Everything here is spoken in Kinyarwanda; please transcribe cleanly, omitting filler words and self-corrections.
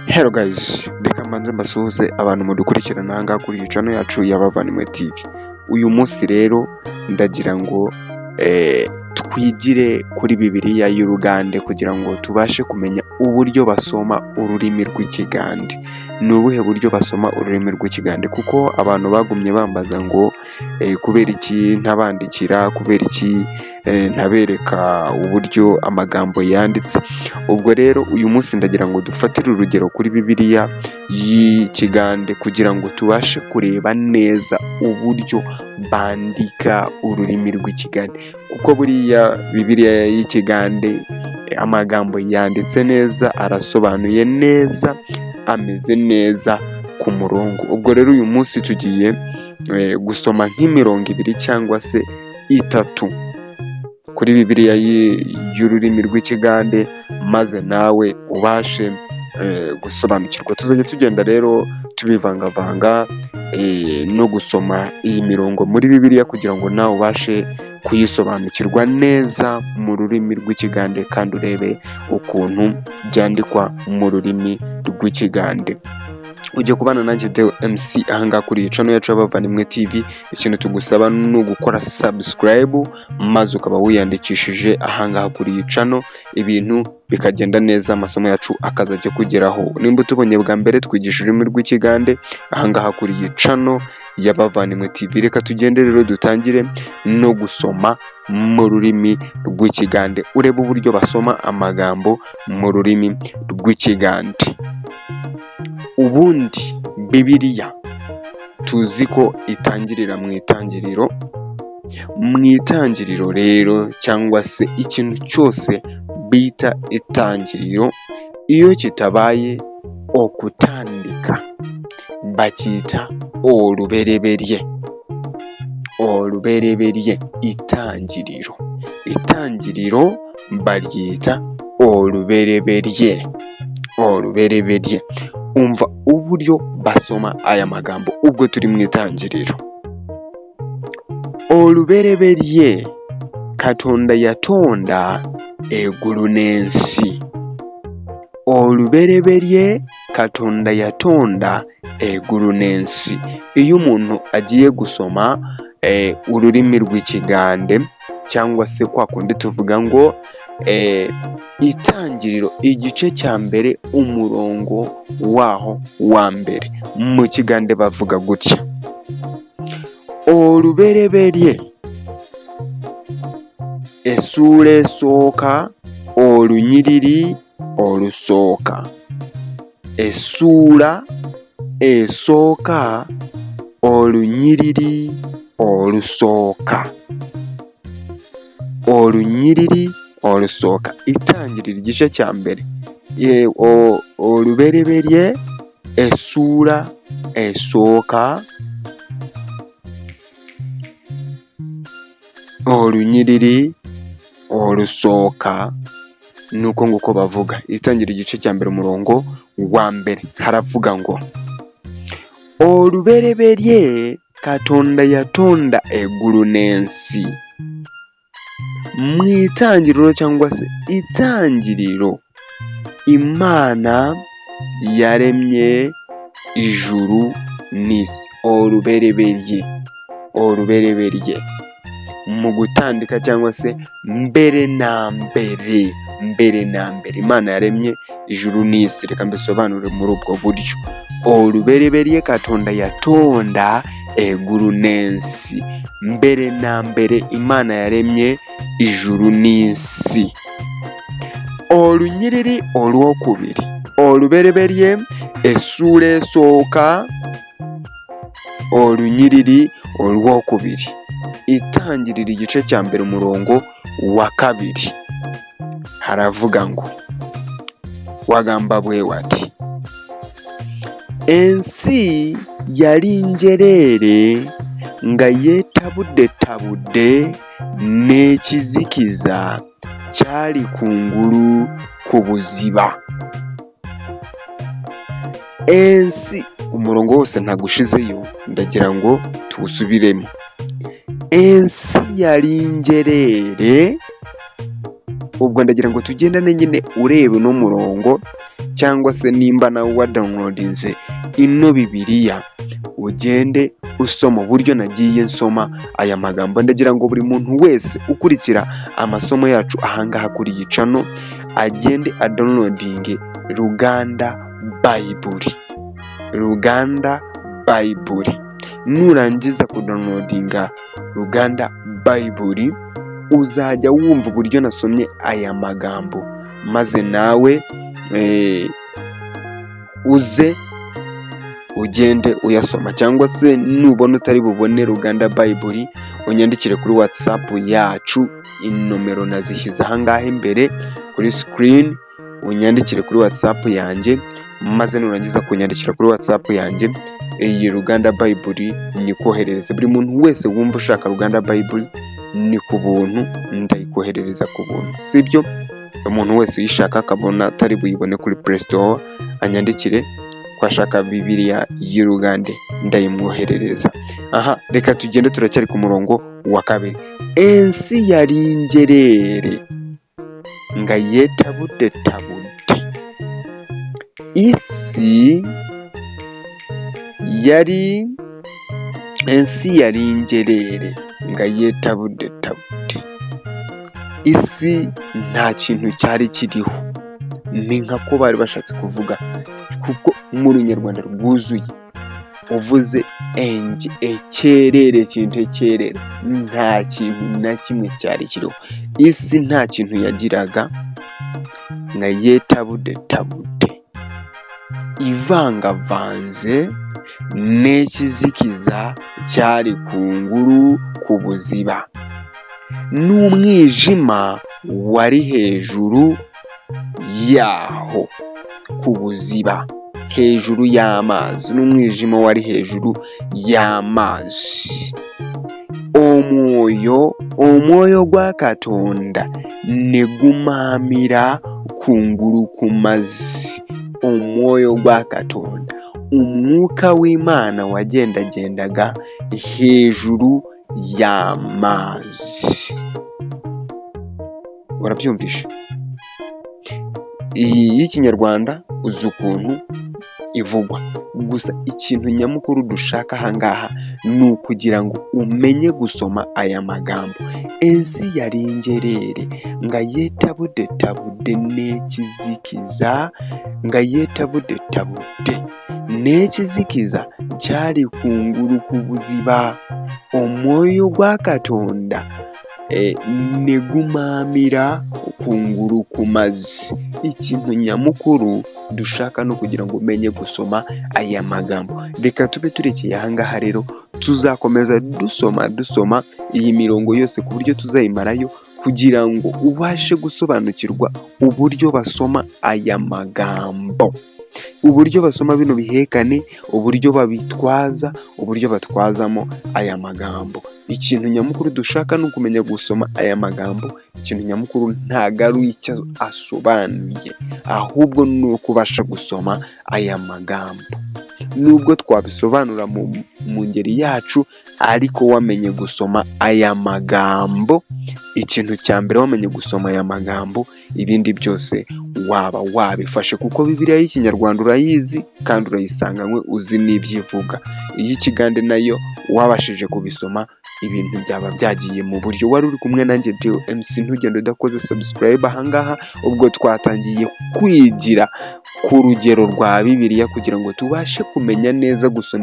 Hello guys, reka mbanze mbasuhuze abantu mudukurikirana aha ngaha kuri iyi channel yacu ya Bavandimwe TV. Uyu munsi rero ndagira ngo twigire kuri Bibiliya y'Urugande kugira ngo tubashe kumenya uburyo basoma ururimi rw'Ikigande. Ni ubuhe buryo basoma ururimi rw'Ikigande? Kuko abantu bagumye bambaza ngo kubera iki ntabandikira, kubera iki ntabereka uburyo amagambo yanditse. Ubwo rero uyu munsi ndagira ngo dufatire urugero kuri Bibiliya y'Ikigande kugira ngo tubashe kureba neza uburyo bandika ururimi rw'Ikigande, kuko buriya Bibiliya y'Ikigande amagambo yanditse neza, arasobanuye neza, ameze neza ku murongo. Ubwo rero uyu munsi tugiye gusoma nk'imirongo ibiri cyangwa se itatu kuri Bibiliya y'ururimi rw'Ikigande, maze nawe ubashe gusobanukirwa. Tuzajya tugenda rero tubivangavanga no gusoma iyi mirongo muri Bibiliya kugira ngo nawe ubashe kuyisobanukirwa neza mu rurimi rw'Ikigande kandi urebe ukuntu byandikwa mu rurimi rw'Ikigande. Ujye kubana nanjye Deo MC ahangaha kuri iyi channel yacu y'Abavandimwe TV. Ikintu tugusaba ni ugukora subscribe maze ukaba wiyandikishije ahangaha kuri iyi channel, ibintu bikagenda neza, amasomo yacu akazajya kugeraho. Nimba utubonye bwa mbere twigisha ururimi rw'Ikigande ahangaha kuri iyi channel y'Abavandimwe TV, reka tugende rero dutangire no gusoma mu rurimi rw'Ikigande, urebe uburyo basoma amagambo mu rurimi rw'Ikigande. Ubundi Bibiliya tuzi ko itangirira mu itangiriro. Mu itangiriro rero cyangwa se ikintu cyose bita itangiriro, iyo kitabaye okutandika bacyita olubereberye. Olubereberye, itangiriro. Itangiriro baryita olubereberye. Olubereberye. Umva uburyo basoma aya magambo ubwo turi mu itangiriro. Olubereberye Katonda yatonda eggulu n'ensi. Olubereberye Katonda yatonda eggulu n'ensi. Iyo umuntu agiye gusoma ururimi rw'Ikigande cyangwa se kwa kundi tuvuga ngo itangiriro igice cya mbere umurongo waho wa mbere, mu Kigande bavuga gutya: olubereberye essula esooka olunyiriri olusooka. Essula esooka olunyiriri olusooka. Olunyiriri olusooka, itangiriro igice cya mbere. Olubereberye essula esooka olunyiriri olusooka. Nuko nguko bavuga. Itangiriro igice cya mbere umurongo wa mbere haravuga ngo olubereberye Katonda yatonda eggulu n'ensi. Mu itangiriro cyangwa se itangiriro Imana yaremye ijuru n'isi. Olubereberye. Olubereberye mu gutandika cyangwa se mbere na mbere. Mbere na mbere Imana yaremye ijuru n'isi. Reka mbisobanure muri ubwo buryo: olubereberye Katonda yatonda eggulu n'ensi. Mbere na mbere Imana yaremye ijuru n'isi. Olunyiriri olwokubiri. Olubereberye essula esooka olunyiriri olwokubiri. Itangiriro igice cya mbere umurongo wa kabiri haravuga ngo, wagamba bwe wati: ensi yali njereere nga yeetabuddetabudde n'ekizikiza kyali kungulu ku buziba. Ensi, umurongo wose ntagushizeyo, ndagira ngo tuwusubiremo. Ensi yali njereere ubwo ndagira ngo tugendane nyine urebe uno murongo cyangwa se nimba nawe wa downloadinze ino Bibiliya ugende usoma uburyo nagiye nsoma aya magambo. Ndagira ngo buri muntu wese ukurikira amasomo yacu ahangaha kuri iyi channel agende adownloadinge Ruganda Bible. Ruganda Bible. Nurangiza kudownloadinga Ruganda Bible uzajya wumva uburyo nasomye aya magambo, maze nawe uze ugende uyasoma, cyangwa se nubona utari bubone Ruganda Bible unyandikire kuri WhatsApp yacu, inomero nazishyize ahangaha imbere kuri screen, unyandikire kuri WhatsApp yanjye, maze nurangiza kunyandikira kuri WhatsApp yanjye iyi Ruganda Bible nyikoherereze. Buri muntu wese wumva ushaka Ruganda Bible ni ku buntu, ndayikoherereza ku buntu, sibyo? Umuntu wese uyishaka akabona atari buyibone kuri Play Store anyandikire ko ashaka Bibiliya y'Urugande, ndayimwoherereza. Aha, reka tugende, turacyari ku murongo wa kabiri. Ensi yari ingerere nga yetabude isi yari, ensi yari ingerere nga yetabude isi nta kintu cyari kiriho. Ni nka ko bari bashatse kuvuga, kuko mu Runyarwanda rwuzuye uvuze ekerere, kintu ekerere, nta kintu na kimwe cyari kiriho. Isi nta kintu yagiraga, nga yetabude ivangavanze n'ikizikiza cyari ku nguru ku buziba, n'umwijima wari hejuru yaho ku buziba, hejuru y'amazi, n'umwijima wari hejuru y'amazi. Omwoyo gwa Katonda negumamira ku nguru ku mazzi. Omwoyo gwa Katonda, umwuka w'Imana wagendagendaga hejuru y'amazi. Urabyumvishe? Iyi y'Ikinyarwanda uzi ukuntu ivugwa, gusa ikintu nyamukuru dushaka ahangaha ni ukugira ngo umenye gusoma aya magambo. Ensi yari ingerere nga yetabude n'ekizikiza, nga yetabude n'ekizikiza cyari ku nguru ku buziba. Omwoyo gwa Katonda negumamira ku nguru ku mazzi. Ikintu nyamukuru dushaka no kugira ngo umenye gusoma aya magambo. Reka tube turekeye ahangaha rero, tuzakomeza dusoma iyi mirongo yose ku buryo tuzayimarayo, kugira ngo ubashe gusobanukirwa uburyo basoma aya magambo, uburyo basoma bino bihekane, uburyo babitwaza, uburyo batwazamo aya magambo. Ikintu nyamukuru dushaka ni ukumenya gusoma aya magambo. Ikintu nyamukuru ntago ari icyo asobanuye, ahubwo ni ukubasha gusoma aya magambo. Nubwo twabisobanura mu ngeri yacu, ariko wamenye gusoma aya magambo, ikintu cya mbere wamenye gusoma aya magambo, ibindi byose waba wabifashe, kuko Bibiliya y'Ikinyarwanda urayizi kandi urayisanganywe, uzi n'ibyivuga. Iy'Ikigande nayo wabashije kubisoma, ibintu byaba byagiye mu buryo. Wari uri kumwe nanjye Deo MC, ntugende udakoze subscribe ahangaha, ubwo twatangiye kwigira ku rugero rwa Bibiliya kugira ngo tubashe kumenya neza gusoma